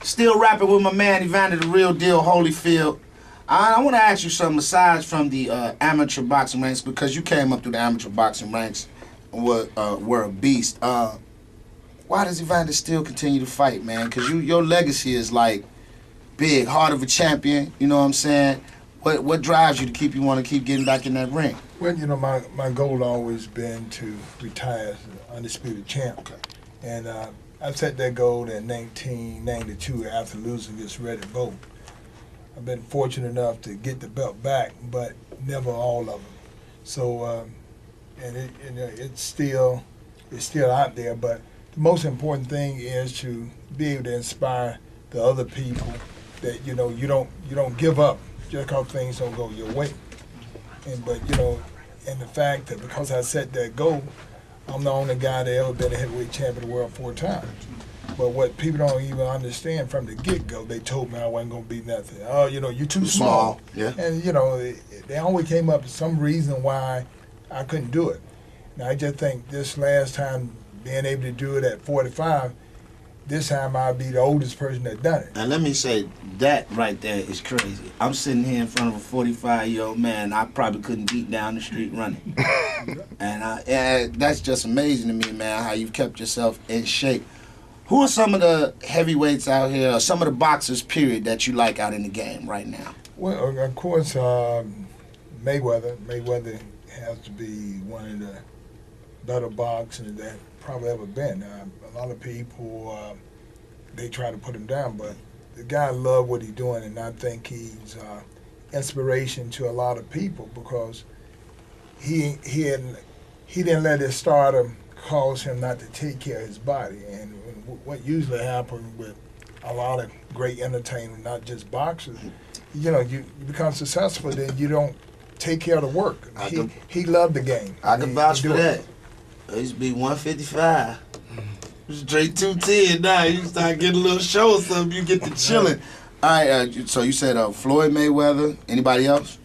Still rapping with my man Evander the Real Deal Holyfield. I want to ask you something aside from the amateur boxing ranks, because you came up through the amateur boxing ranks and were a beast. Why does Evander still continue to fight, man? Because your legacy is like big, heart of a champion, you know what I'm saying? What drives you to want to keep getting back in that ring? Well, you know, my goal always been to retire as an undisputed champ. Okay. And I set that goal in 1992 after losing against Red Bull. I've been fortunate enough to get the belt back, but never all of them. So, it's still out there. But the most important thing is to be able to inspire the other people that you don't give up just because things don't go your way. And the fact that because I set that goal, I'm the only guy that ever been a heavyweight champion of the world 4 times. But what people don't even understand from the get-go, they told me I wasn't going to be nothing. Oh, you're too small. Yeah. And, they always came up with some reason why I couldn't do it. Now, I just think this last time, being able to do it at 45, this time I'll be the oldest person that done it. And let me say, that right there is crazy. I'm sitting here in front of a 45-year-old man I probably couldn't beat down the street running. And that's just amazing to me, man, how you've kept yourself in shape. Who are some of the heavyweights out here, or some of the boxers, period, that you like out in the game right now? Well, of course, Mayweather. Mayweather has to be one of the better boxers that probably ever been. A lot of people, they try to put him down, but the guy loved what he's doing, and I think he's inspiration to a lot of people because he didn't let his stardom cause him not to take care of his body. And what usually happens with a lot of great entertainers, not just boxers, you become successful, then you don't take care of the work. He loved the game. I can vouch for that. I used to be 155. Straight 210 now. You start getting a little show or something, you get to chilling. All right, so you said Floyd Mayweather. Anybody else?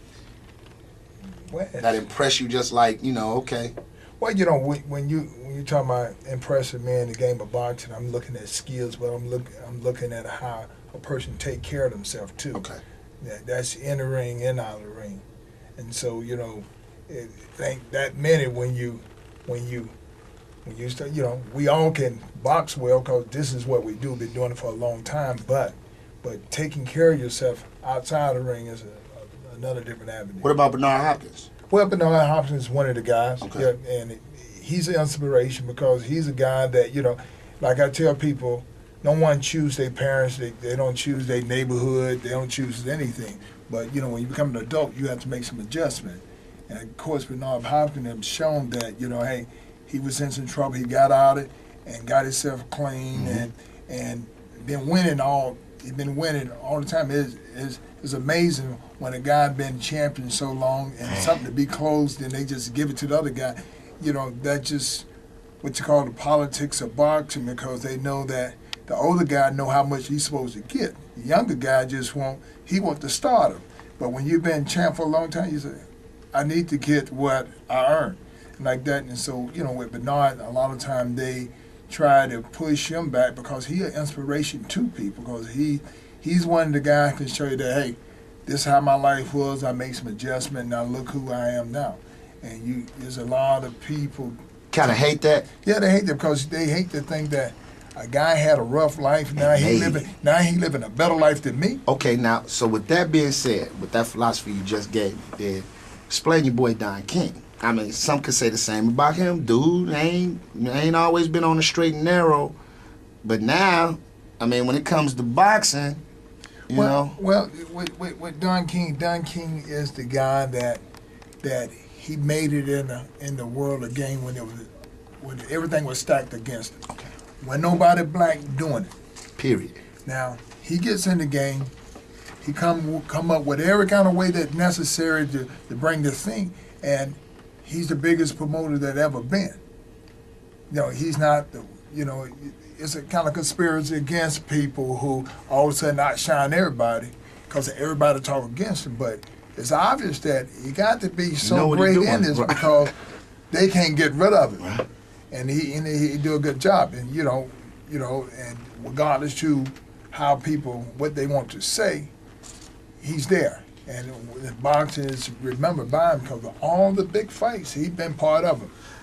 That impressed you just like, okay. Well, when you talk about impressive me in the game of boxing, I'm looking at skills, but I'm looking at how a person take care of themselves too. Okay. That's in the ring and out of the ring. And so, it ain't that many when you start, we all can box well because this is what we do. Been doing it for a long time. But taking care of yourself outside the ring is another different avenue. What about Bernard Hopkins? Well, Bernard Hopkins is one of the guys. Okay. Yeah, and he's an inspiration because he's a guy that, like I tell people, no one choose their parents. They don't choose their neighborhood. They don't choose anything. But, when you become an adult, you have to make some adjustment. And, of course, Bernard Hopkins has shown that, hey, he was in some trouble. He got out of it and got himself clean and been winning all. He's been winning all the time. It's amazing when a guy been champion so long and something to be closed and they just give it to the other guy. That's just what you call the politics of boxing because they know that the older guy know how much he's supposed to get. The younger guy just want the stardom. But when you've been champ for a long time, you say, I need to get what I earn. Like that. And so, with Bernard, a lot of time they try to push him back because he's an inspiration to people because he's one of the guys who can show you that, hey, this is how my life was. I make some adjustment. Now look who I am now. And there's a lot of people kind of hate that. Yeah, they hate that because they hate to think that a guy had a rough life. Now he living a better life than me. Okay, now so with that being said, with that philosophy you just gave, then explain your boy Don King. I mean, some could say the same about him. Dude ain't always been on the straight and narrow, but now, I mean, when it comes to boxing, you know. Well, with Don King is the guy that he made it in the world of game when everything was stacked against him. Okay. When nobody black doing it. Period. Now he gets in the game. He come up with every kind of way that's necessary to bring this thing, and he's the biggest promoter that ever been. He's not, it's a kind of conspiracy against people who all of a sudden outshine everybody because everybody talk against him. But it's obvious that he got to be so great in this because they can't get rid of him. Right. And he do a good job. And, and regardless to how people, what they want to say, he's there. And the boxing is remembered by him because of all the big fights. He's been part of them.